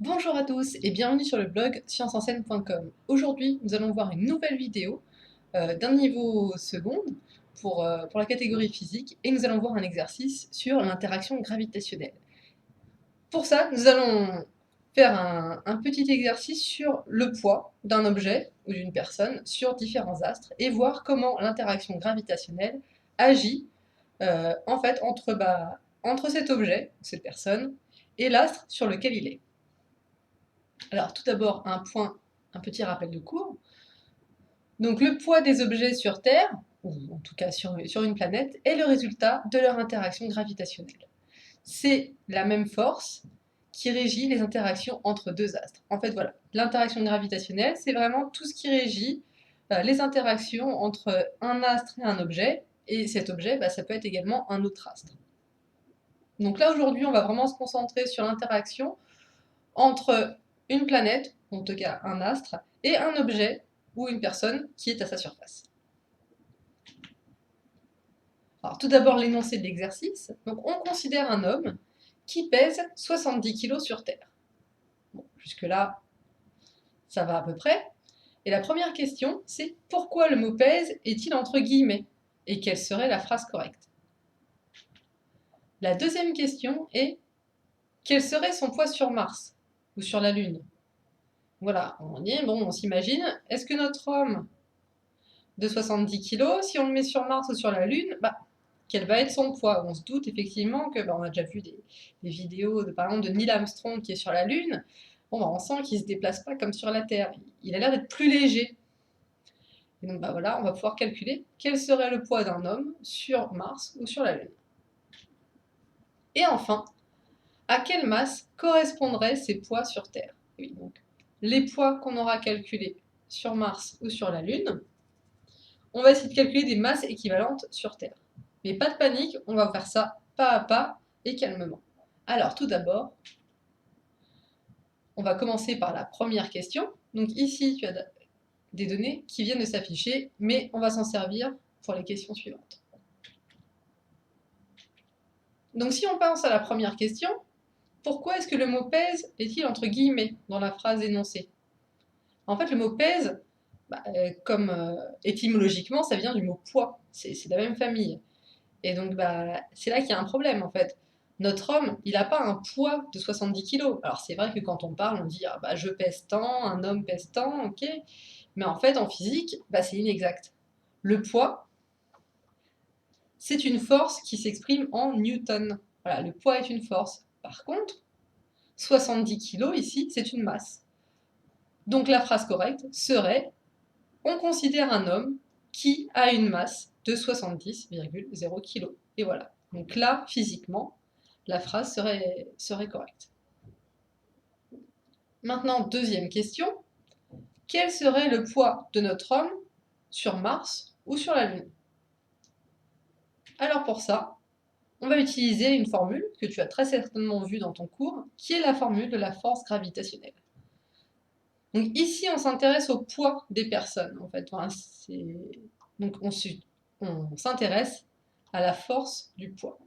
Bonjour à tous et bienvenue sur le blog scienceenseignes.com. Aujourd'hui, nous allons voir une nouvelle vidéo d'un niveau seconde pour la catégorie physique et nous allons voir un exercice sur l'interaction gravitationnelle. Pour ça, nous allons faire un petit exercice sur le poids d'un objet ou d'une personne sur différents astres et voir comment l'interaction gravitationnelle agit en fait entre cet objet, cette personne, et l'astre sur lequel il est. Alors tout d'abord un petit rappel de cours. Donc le poids des objets sur Terre, ou en tout cas sur une planète, est le résultat de leur interaction gravitationnelle. C'est la même force qui régit les interactions entre deux astres. En fait voilà, l'interaction gravitationnelle, c'est vraiment tout ce qui régit les interactions entre un astre et un objet, et cet objet, ça peut être également un autre astre. Donc là aujourd'hui, on va vraiment se concentrer sur l'interaction entre une planète, en tout cas un astre, et un objet ou une personne qui est à sa surface. Alors tout d'abord l'énoncé de l'exercice. Donc on considère un homme qui pèse 70 kg sur Terre. Bon, jusque-là, ça va à peu près. Et la première question, c'est pourquoi le mot pèse est-il entre guillemets? Et quelle serait la phrase correcte? La deuxième question est quel serait son poids sur Mars ou sur la Lune? Voilà, on s'imagine, est-ce que notre homme de 70 kg, si on le met sur Mars ou sur la Lune, quel va être son poids? On se doute effectivement que, on a déjà vu des vidéos par exemple de Neil Armstrong qui est sur la Lune, on sent qu'il ne se déplace pas comme sur la Terre, il a l'air d'être plus léger. Et donc voilà, on va pouvoir calculer quel serait le poids d'un homme sur Mars ou sur la Lune. Et enfin, à quelle masse correspondraient ces poids sur Terre? Oui, donc les poids qu'on aura calculés sur Mars ou sur la Lune, on va essayer de calculer des masses équivalentes sur Terre. Mais pas de panique, on va faire ça pas à pas et calmement. Alors tout d'abord, on va commencer par la première question. Donc ici, tu as des données qui viennent de s'afficher, mais on va s'en servir pour les questions suivantes. Donc si on pense à la première question, pourquoi est-ce que le mot pèse est-il entre guillemets dans la phrase énoncée? En fait, le mot pèse, comme étymologiquement, ça vient du mot poids, c'est la même famille. Et donc, c'est là qu'il y a un problème, en fait. Notre homme, il n'a pas un poids de 70 kilos. Alors, c'est vrai que quand on parle, on dit je pèse tant, un homme pèse tant, ok. Mais en fait, en physique, c'est inexact. Le poids, c'est une force qui s'exprime en newton. Voilà, le poids est une force. Par contre, 70 kilos ici, c'est une masse. Donc, la phrase correcte serait on considère un homme qui a une masse de 70,0 kg. Et voilà. Donc là, physiquement, la phrase serait correcte. Maintenant, deuxième question. Quel serait le poids de notre homme sur Mars ou sur la Lune? Alors pour ça, on va utiliser une formule que tu as très certainement vue dans ton cours, qui est la formule de la force gravitationnelle. Donc ici, on s'intéresse au poids des personnes, en fait. Donc on s'intéresse à la force du poids.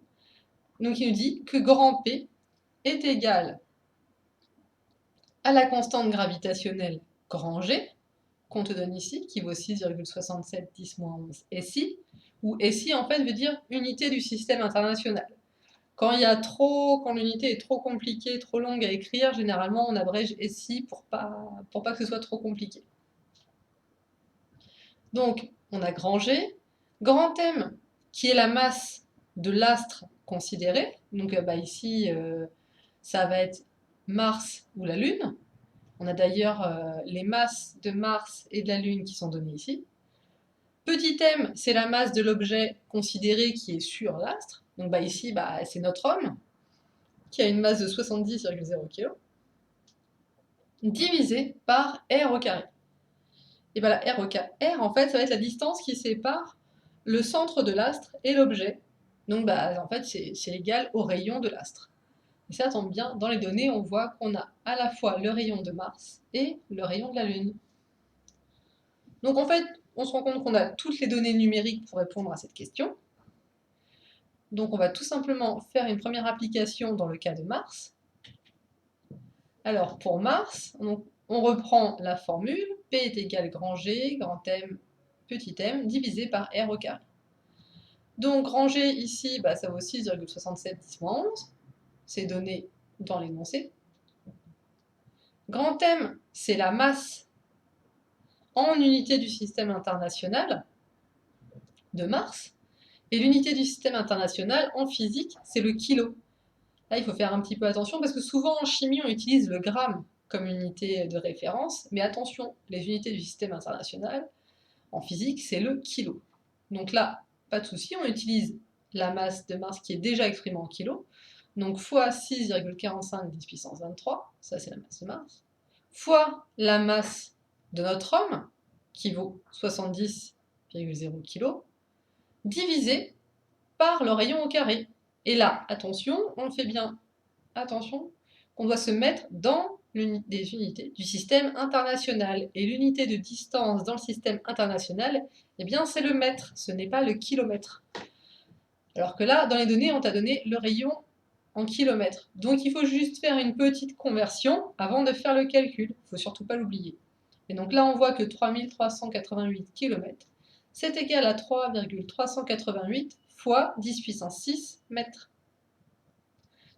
Donc il nous dit que grand P est égal à la constante gravitationnelle grand G, qu'on te donne ici, qui vaut 6,67 10-11 SI, où SI en fait veut dire unité du système international. Quand l'unité est trop compliquée, trop longue à écrire, généralement on abrège SI pour pas que ce soit trop compliqué. Donc on a grand G, grand M qui est la masse de l'astre considéré, donc ici ça va être Mars ou la Lune. On a d'ailleurs les masses de Mars et de la Lune qui sont données ici. Petit m, c'est la masse de l'objet considéré qui est sur l'astre. Donc ici, c'est notre homme, qui a une masse de 70,0 kg, divisé par r au carré. Et la r au carré, r en fait, ça va être la distance qui sépare le centre de l'astre et l'objet. Donc en fait, c'est égal au rayon de l'astre. Et ça tombe bien, dans les données, on voit qu'on a à la fois le rayon de Mars et le rayon de la Lune. Donc en fait, on se rend compte qu'on a toutes les données numériques pour répondre à cette question. Donc on va tout simplement faire une première application dans le cas de Mars. Alors, pour Mars, on reprend la formule, P est égal grand G, grand M, petit m, divisé par R au carré. Donc, grand G, ici, bah, ça vaut 6,67 10 moins 11. C'est donné dans l'énoncé. Grand M, c'est la masse en unité du système international de Mars. Et l'unité du système international en physique, c'est le kilo. Là, il faut faire un petit peu attention parce que souvent en chimie, on utilise le gramme comme unité de référence. Mais attention, les unités du système international en physique, c'est le kilo. Donc là, pas de souci, on utilise la masse de Mars qui est déjà exprimée en kilos. Donc fois 6,45 10 puissance 23, ça c'est la masse de Mars, fois la masse de notre homme, qui vaut 70,0 kg, divisé par le rayon au carré. Et là, attention, on fait bien attention qu'on doit se mettre dans des unités du système international. Et l'unité de distance dans le système international, eh bien, c'est le mètre, ce n'est pas le kilomètre. Alors que là, dans les données, on t'a donné le rayon en kilomètres. Donc il faut juste faire une petite conversion avant de faire le calcul. Il ne faut surtout pas l'oublier. Et donc là, on voit que 3388 km, c'est égal à 3,388 fois 10 puissance 6 mètres.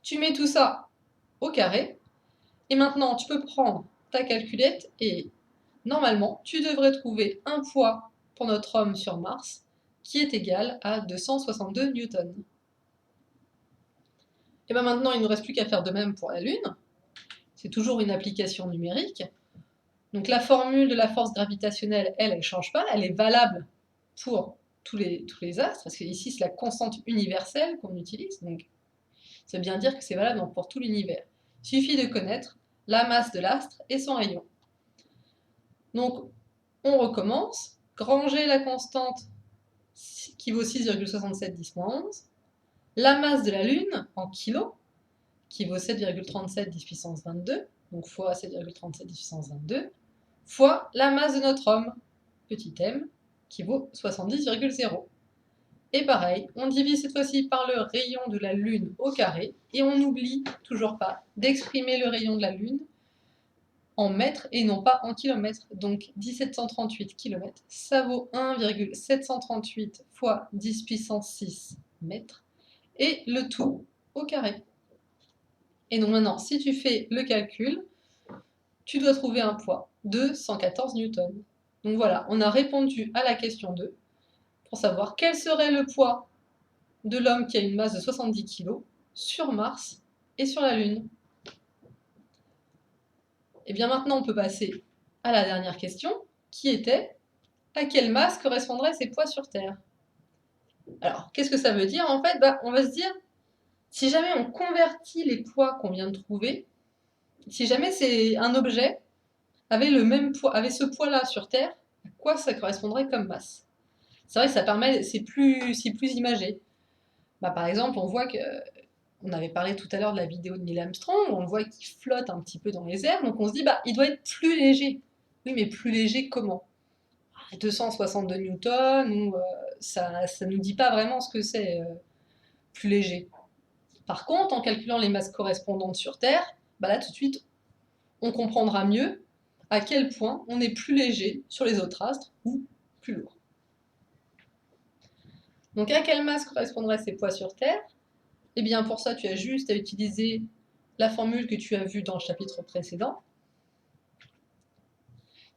Tu mets tout ça au carré, et maintenant tu peux prendre ta calculette et normalement, tu devrais trouver un poids pour notre homme sur Mars qui est égal à 262 newtons. Et bien maintenant, il ne nous reste plus qu'à faire de même pour la Lune. C'est toujours une application numérique. Donc la formule de la force gravitationnelle, elle ne change pas, elle est valable pour tous les astres, parce que ici c'est la constante universelle qu'on utilise, donc ça veut bien dire que c'est valable pour tout l'univers. Il suffit de connaître la masse de l'astre et son rayon. Donc on recommence, granger la constante qui vaut 6,67 10 moins 11, la masse de la Lune en kilos, qui vaut 7,37 10 puissance 22, donc fois 7,37 10 puissance 22, fois la masse de notre homme, petit m, qui vaut 70,0. Et pareil, on divise cette fois-ci par le rayon de la Lune au carré, et on n'oublie toujours pas d'exprimer le rayon de la Lune en mètres et non pas en kilomètres. Donc 1738 km, ça vaut 1,738 fois 10 puissance 6 mètres, et le tout au carré. Et donc maintenant, si tu fais le calcul, tu dois trouver un poids de 114 newtons. Donc voilà, on a répondu à la question 2 pour savoir quel serait le poids de l'homme qui a une masse de 70 kg sur Mars et sur la Lune. Et bien maintenant, on peut passer à la dernière question, qui était à quelle masse correspondraient ces poids sur Terre? Alors, qu'est-ce que ça veut dire en fait? On va se dire, si jamais on convertit les poids qu'on vient de trouver, si jamais c'est un objet avait le même poids, avait ce poids-là sur Terre, à quoi ça correspondrait comme masse? C'est vrai que ça permet, c'est plus imagé. Par exemple, on voit que, on avait parlé tout à l'heure de la vidéo de Neil Armstrong, on voit qu'il flotte un petit peu dans les airs, donc on se dit, il doit être plus léger. Oui, mais plus léger comment? 262 newtons, ou ça ne nous dit pas vraiment ce que c'est plus léger. Par contre, en calculant les masses correspondantes sur Terre, là tout de suite, on comprendra mieux à quel point on est plus léger sur les autres astres ou plus lourd. Donc à quelle masse correspondraient ces poids sur Terre? Eh bien pour ça, tu as juste à utiliser la formule que tu as vue dans le chapitre précédent,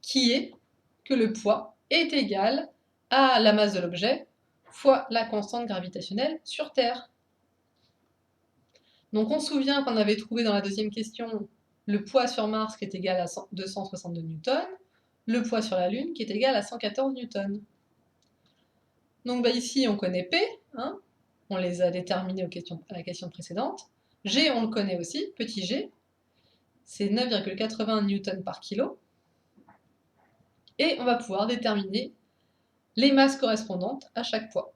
qui est que le poids est égal à la masse de l'objet fois la constante gravitationnelle sur Terre. Donc on se souvient qu'on avait trouvé dans la deuxième question le poids sur Mars qui est égal à 262 newtons, le poids sur la Lune qui est égal à 114 newtons. Donc ici on connaît P, hein, on les a déterminés à la question précédente. G on le connaît aussi, petit g, c'est 9,80 newtons par kilo. Et on va pouvoir déterminer les masses correspondantes à chaque poids.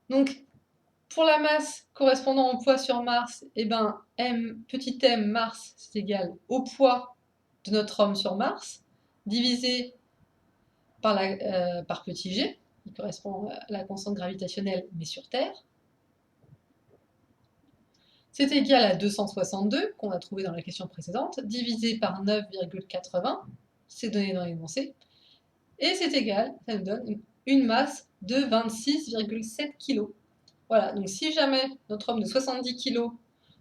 Donc pour la masse correspondant au poids sur Mars, petit m Mars, c'est égal au poids de notre homme sur Mars, divisé par petit g, qui correspond à la constante gravitationnelle, mais sur Terre. c'est égal à 262, qu'on a trouvé dans la question précédente, divisé par 9,80, c'est donné dans l'énoncé, et c'est égal, ça nous donne une masse de 26,7 kg. Voilà, donc si jamais notre homme de 70 kg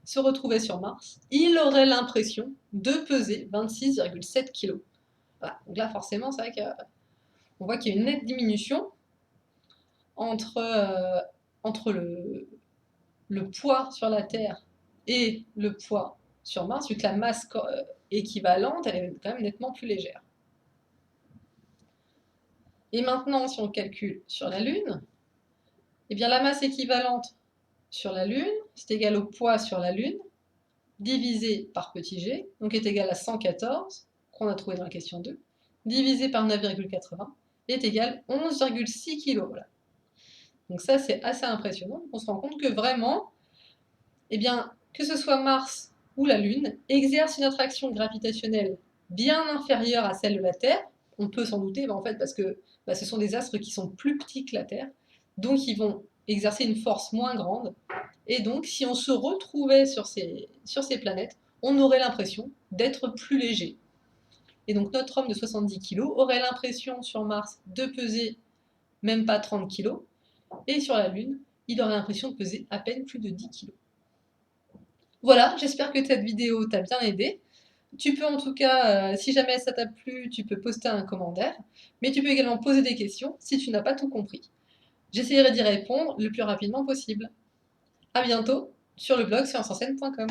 se retrouvait sur Mars, il aurait l'impression de peser 26,7 kg. Voilà, donc là forcément, c'est vrai qu'on voit qu'il y a une nette diminution entre le poids sur la Terre et le poids sur Mars, vu que la masse équivalente, elle est quand même nettement plus légère. Et maintenant, si on calcule sur la Lune, eh bien la masse équivalente sur la Lune, c'est égal au poids sur la Lune, divisé par petit g, donc est égal à 114, qu'on a trouvé dans la question 2, divisé par 9,80, est égal à 11,6 kg. Voilà. Donc ça, c'est assez impressionnant. On se rend compte que vraiment, eh bien, que ce soit Mars ou la Lune, exercent une attraction gravitationnelle bien inférieure à celle de la Terre. On peut s'en douter, en fait, parce que ce sont des astres qui sont plus petits que la Terre, donc ils vont exercer une force moins grande. Et donc, si on se retrouvait sur ces planètes, on aurait l'impression d'être plus léger. Et donc, notre homme de 70 kg aurait l'impression sur Mars de peser même pas 30 kg, et sur la Lune, il aurait l'impression de peser à peine plus de 10 kg. Voilà, j'espère que cette vidéo t'a bien aidé. Tu peux en tout cas, si jamais ça t'a plu, tu peux poster un commentaire, mais tu peux également poser des questions si tu n'as pas tout compris. J'essaierai d'y répondre le plus rapidement possible. À bientôt sur le blog scienceenseigne.com.